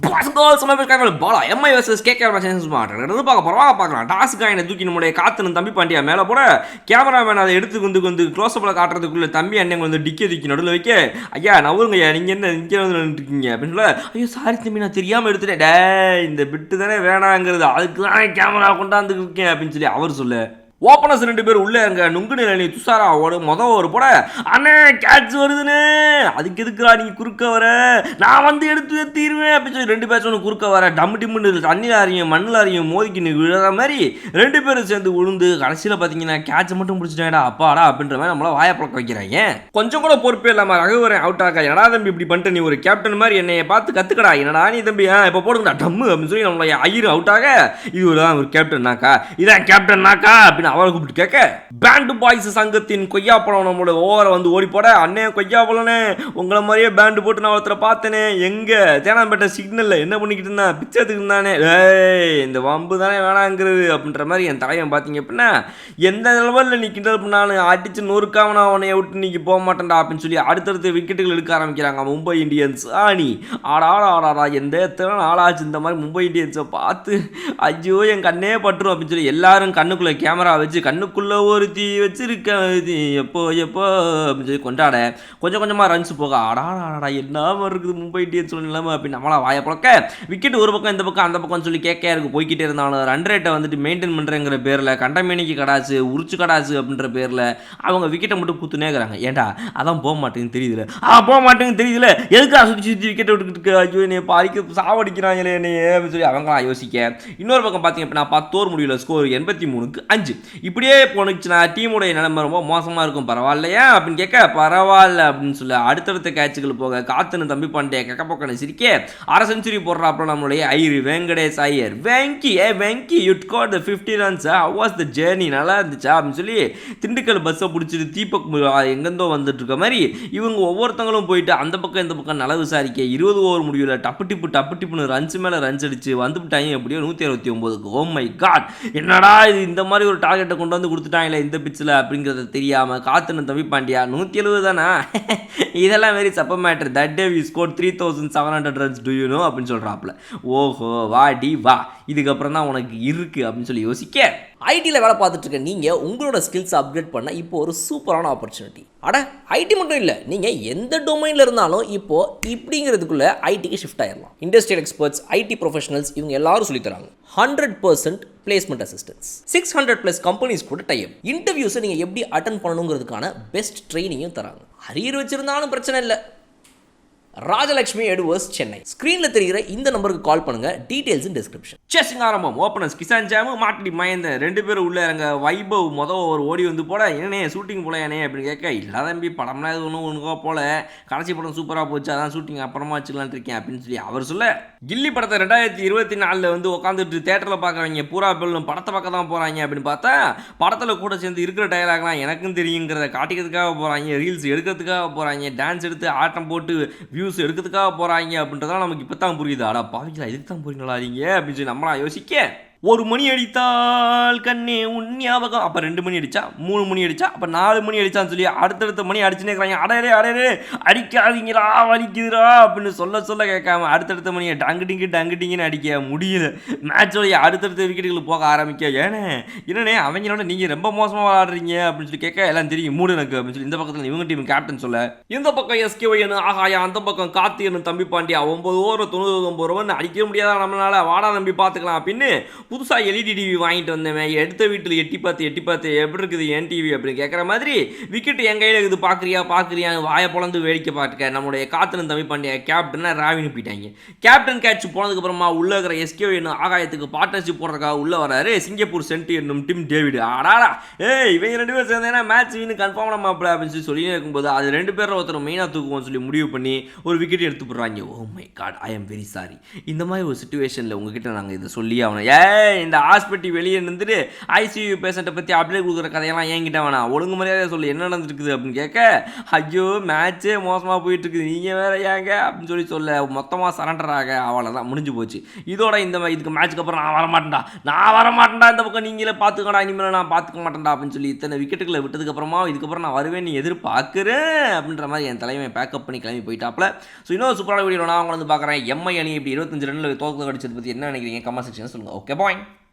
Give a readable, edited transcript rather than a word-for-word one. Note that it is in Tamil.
பாலா எம்ஐ வர்சஸ் பார்க்கலாம் டாஸ்க்கு என்ன தூக்கி நம்முடைய காத்துன்னு தம்பி பாண்டியா மேலே போட கேமராமேன் அதை எடுத்து வந்து க்ளோஸ்அப்பில் காட்டுறதுக்குள்ள தம்பி அண்ணன் வந்து டிக்கி தூக்கி நடுவில் வைக்க ஐயா நவருங்கய்யா நீங்கள் என்ன இங்கே வந்து இருக்கீங்க அப்படின்னு சொல்ல ஐயோ சாரி தம்பி நான் தெரியாமல் எடுத்துட்டேன் டே இந்த பிட்டு தானே வேணாங்கிறது அதுக்கு தான் கேமரா கொண்டாந்து இருக்கேன் அப்படின்னு சொல்லி அவர் சொல்ல ஓப்பனர்ஸ் 2 பேர் உள்ளே இருங்க நுங்கு நிலை துஷாரா ஒரு போட அண்ணே கேட்ச் வருதுன்னு அதுக்கு எதுக்குறா நீங்கள் குறுக்க வர நான் வந்து எடுத்து தீருவேன் அப்படின்னு சொல்லி 2 பேர் ஒன்று குறுக்க வர டம் டிம்முன்னு தண்ணியில் அறியும் மண்ணில் அறியும் மோதிக்கு விழுற மாதிரி 2 பேரும் சேர்ந்து உளுந்து கடைசியில் பார்த்தீங்கன்னா கேட்சை மட்டும் பிடிச்சிட்டாடா அப்பாடா அப்படின்ற மாதிரி நம்மள வாயை பழக்க வைக்கிறாங்க கொஞ்சம் கூட பொறுப்பே இல்லாமல் ரகுவரன் அவுட் ஆகா என்னடா தம்பி இப்படி பண்ணிட்டு நீ ஒரு கேப்டன் மாதிரி என்னைய பார்த்து கற்றுக்கடா என்னடா நீ தம்பி இப்போ போடுங்கடா டம்மு அப்படின்னு சொல்லி நம்மளை ஐயர் அவுட் ஆக இது ஒரு கேப்டன்னாக்கா இதான் கேப்டன்னாக்கா அப்படின்னு அவரை கூப்பிட்டு கேட்க பேண்டு பாய்ஸ் சங்கத்தின் கொய்யா பழம் நம்மளோட ஓவரை வந்து ஓடி போட அண்ணே கொய்யா பழனே உங்களை மாதிரியே பேண்டு போட்டு நான் ஒருத்தரை பார்த்தேனே எங்க தேனாம்பேட்டை சிக்னல்ல என்ன பண்ணிக்கிட்டு இருந்தான் பிச்சை எடுத்துக்கிட்டு இந்த வம்பு தானே வேணாங்கிறது அப்படின்ற மாதிரி என் தலைவன் பார்த்தீங்க அப்படின்னா எந்த லெவலில் நீ கிண்டல் பண்ணாலும் அடிச்சு நொறுக்காம நான் உன்னைய விட்டு நீங்க போக மாட்டேன்டா அப்படின்னு சொல்லி அடுத்தடுத்து விக்கெட்டுகள் எடுக்க ஆரம்பிக்கிறாங்க மும்பை இந்தியன்ஸ் ஆணி ஆடாடா எந்த எத்தனை நாளாச்சு இந்த மாதிரி மும்பை இந்தியன்ஸை பார்த்து ஐயோ என் கண்ணே பட்டுரும் அப்படின்னு சொல்லி எல்லாரும் கண்ணுக்குள்ளே கேமரா வச்சு கண்ணுக்குள்ளே ஒரு தீ வச்சிருக்க எப்போ அப்படின்னு சொல்லி கொண்டாட கொஞ்சம் கொஞ்சமாக ரன்ஸ் போக ஆடாடா என்ன இருக்குது மும்பை இந்தியன்ஸ் இல்லாமல் அப்படின்னு நம்மளா வாயை பழக்க விக்கெட் ஒரு பக்கம் இந்த பக்கம் அந்த பக்கம் சொல்லி இருக்கு போய்கிட்டே இருந்தாலும் ரன் ரேட்டை வந்துட்டு மெயின்டைன் பண்ணுறங்கிற பேரில் கண்டமேனிக்கு கடாச்சு உரிச்சு கடாச்சு அப்படின்ற பேரில் அவங்க விக்கெட்டை மட்டும் குத்துனே இருக்கிறாங்க ஏன்டா அதான் போக மாட்டேங்குன்னு தெரியுதுல போக மாட்டேங்குன்னு தெரியுதுல எதுக்காக சுற்றி விக்கெட்டை விட்டுக்கிட்டு ஐயோ என்னை பாதிக்க சாவடிக்கிறாங்களே என்னையே அப்படின்னு சொல்லி அவங்களா யோசிக்க இன்னொரு பக்கம் பார்த்தீங்க அப்படின்னா 10 ஓவர் முடியல ஸ்கோர் 83க்கு 5 இப்படியே போனுச்சுன்னா டீமுடைய நிலைமை ரொம்ப மோசமாக இருக்கும் பரவாயில்லையா அப்படின்னு கேட்க பரவாயில்ல அப்படின்னு சொல்லி அடுத்தடுத்த கேட்சுகள் போக காத்துன்னு தம்பி பாண்டிய கக்கப்பக்கனை சிரிக்க 1/2 செஞ்சுரி போடுறாப்புல நம்மளுடைய Iyer Venkatesh Iyer Venky you got the 50 runs was the journey நல்லா இருந்துச்சா அப்படின்னு சொல்லி திண்டுக்கல் பஸ்ஸை பிடிச்சிட்டு தீபக் எங்கேருந்தோ வந்துட்டு இருக்க மாதிரி இவங்க ஒவ்வொருத்தங்களும் போயிட்டு அந்த பக்கம் இந்த பக்கம் நல விசாரிக்க 20 ஓவர் முடியல டப்பு டிப்புன்னு ரன்ஸ் மேலே ரன்ஸ் அடிச்சு வந்துவிட்டாங்க எப்படியோ 169க்கு ஓ மை காட் என்னடா இது இந்த மாதிரி ஒரு டார்கெட்டை கொண்டு வந்து கொடுத்துட்டாங்களே இந்த பிச்சில் அப்படிங்கிறத தெரியாமல் காத்துன்னு தம்பி பாண்டியா 170 தானே இதெல்லாம் வெரி சப்ப matter that day we score 3700 runs do you know அப்படின்னு சொல்கிறாப்புல ஓஹோ வா இதுக்கப்புறம் தான் உனக்கு இருக்குது அப்படின்னு சொல்லி யோசிக்க ஐடியில் வேலை பார்த்துட்டு இருக்க நீங்கள் உங்களோட ஸ்கில்ஸ் அப்கிரேட் பண்ண இப்போ ஒரு சூப்பரான ஆப்பர்ச்சுனிட்டி ஐடி மட்டும் இல்லை நீங்கள் எந்த டொமைனில் இருந்தாலும் இப்போது இப்படிங்கிறதுக்குள்ளே ஐடிக்கு ஷிஃப்ட் ஆயிடலாம் இண்டஸ்ட்ரியல் எக்ஸ்பர்ட்ஸ் ஐடி ப்ரொஃபஷனல்ஸ் இவங்க எல்லாரும் சொல்லித்தராங்க 100% பிளேஸ்மெண்ட் அசிஸ்டன்ஸ் 600+ கம்பெனிஸ் கூட டைப் இன்டர்வியூஸை நீங்கள் எப்படி அட்டன் பண்ணணுங்கிறதுக்கான பெஸ்ட் ட்ரைனிங்கும் தராங்க அரியர் வச்சிருந்தாலும் பிரச்சனை இல்லை ராஜலட்சுமி எடுவர்ஸ் சென்னை ஸ்க்ரீனில் தெரிகிற இந்த நம்பருக்கு கால் பண்ணுங்க டீடைல்ஸ் இன் டிஸ்கிரிப்ஷன் சேசிங் ஆரம்பம் ஓப்பனர்ஸ் கிசான் ஜாமு மாட்டி மயந்த 2 பேரும் உள்ள இறங்க வைபவ் ஒரு ஓடி வந்து போட என்னே ஷூட்டிங் போல ஏனே அப்படின்னு கேட்க இல்லை தம்பி படம்லாம் இது ஒன்றும் போல கடைசி படம் சூப்பராக போச்சு அதான் ஷூட்டிங் அப்புறமா வச்சுக்கலான் இருக்கேன் அப்படின்னு சொல்லி அவர் சொல்ல கில்லி படத்தை 2024 வந்து உட்காந்துட்டு தேட்டரில் பார்க்குறவங்க பூரா பெல்லும் படத்தை பார்க்க தான் போகிறாங்க அப்படின்னு பார்த்தா படத்தில் கூட சேர்ந்து இருக்கிற டயலாக்லாம் எனக்கும் தெரியுங்கிறத காட்டிக்கிறதுக்காக போகிறாங்க ரீல்ஸ் எடுக்கிறதுக்காக போகிறாங்க டான்ஸ் எடுத்து ஆட்டம் போட்டு வியூஸ் எடுக்கிறதுக்காக போகிறாங்க அப்படின்றதெல்லாம் நமக்கு இப்போ தான் புரியுது பாவிங்களா இதுக்கு தான் போறீங்களா நீங்க அப்படின்னு சொல்லி நம்மளா யோசிக்க 1 மணி அடித்தால் கண்ணே உன் ஞாபகம் அப்போ 2 மணி அடித்தா 3 மணி அடித்தா அப்போ 4 மணி அடித்தான்னு சொல்லி அடுத்தடுத்த மணி அடிச்சுனே இருக்கிறாங்க அடையரே அடிக்காதீங்களா வலிக்குதுரா அப்படின்னு சொல்ல கேட்காம அடுத்தடுத்த மணியை டங்கு அடிக்க முடியல மேட்சோடைய அடுத்தடுத்த விக்கெட்டுகள் போக ஆரம்பிக்க என்னண்ணே அவங்களோட நீங்கள் ரொம்ப மோசமாக விளாடுறீங்க அப்படின்னு சொல்லி கேட்க எல்லாம் தெரியும் மூடு எனக்கு அப்படின்னு சொல்லி இந்த பக்கத்தில் இவங்க டீம் கேப்டன் சொல்ல இந்த பக்கம் எஸ்கேஒய்னு ஆகாயா அந்த பக்கம் கார்த்திகன் தம்பி பாண்டியா 9 ஓவர் 99 ரன் அடிக்க முடியாதா நம்மளால வாடா நம்பி பார்த்துக்கலாம் அப்படின்னு புதுசாக எல்இடி டிவி வாங்கிட்டு வந்தவன் எடுத்த வீட்டில் எட்டி பார்த்து எப்படி இருக்குது என் டிவி அப்படின்னு கேட்குற மாதிரி விக்கெட் என் கையில் இருக்குது பார்க்குறியான்னு வாயை பொழந்து வேடிக்கை பார்த்துக்க நம்மளுடைய காத்துன்னு தம்பி பாண்டிய கேப்டனை ராவின்னு போயிட்டாங்க கேப்டன் கேட்ச் போனதுக்கப்புறமா உள்ளே இருக்கிற எஸ்கே என்னும் ஆகாயத்துக்கு பார்ட்னர்ஷிப் போடுறதுக்காக உள்ளே வராரு சிங்கப்பூர் சென்ட் என்னும் டிம் டேவிட் ஆடாடா இவங்க 2 பேரும் சேர்ந்தேன்னா மேட்ச் வின்னு கன்ஃபார்ம் மாப்பிள்ள அப்படின்னு சொல்லி இருக்கும்போது அது 2 பேரும் ஒருத்தர் மெயினாக தூக்குவோம்னு சொல்லி முடிவு பண்ணி ஒரு விக்கெட் எடுத்து போடுறாங்க oh my God I am very sorry இந்த மாதிரி ஒரு சுச்சுவேஷனில் உங்ககிட்ட நாங்கள் இதை சொல்லி அவனை இந்த ஹாஸ்பிட்டல் வெளியே நின்றுட்டு ஐசியூ பேஷண்ட்டை பற்றி அப்டேட் கொடுக்குற கதையெல்லாம் என்கிட்ட வேணாம், ஒழுங்கு முறையாக சொல்லு என்ன நடந்துருக்குது அப்படின்னு கேட்க, ஐயோ மேட்ச்சே மோசமாக போயிட்டு இருக்குது, நீங்கள் வேற ஏங்க அப்படின்னு சொல்ல மொத்தமாக சரண்டர் ஆக அவ்வளோதான் முடிஞ்சு போச்சு. இதோட இதுக்கு மேட்ச்சுக்கு அப்புறம் நான் வரமாட்டேன்டா இந்த பக்கம் நீங்களே பார்த்துக்கடா, இனிமேல் நான் பார்த்துக்க மாட்டேன்டா அப்படின்னு சொல்லி இத்தனை விக்கெட்டுகளை விட்டதுக்கப்புறமா இதுக்கப்புறம் நான் வருவேன் நீ எதிர்பார்க்குறேன் அப்படின்ற மாதிரி என் தலைமை பேக்கப் பண்ணி கிளம்பி போயிட்டாப்ல. ஸோ இன்னொரு சூப்பரான வீடியோ நான் அவங்க வந்து பார்க்குறேன். எம்ஐ அணி இப்படி 25 ரன்னில் தோற்று அடிச்சது பற்றி என்ன நினைக்கிறீங்க கமெண்ட் செக்ஷன் சொல்லுங்கள். Okay bye.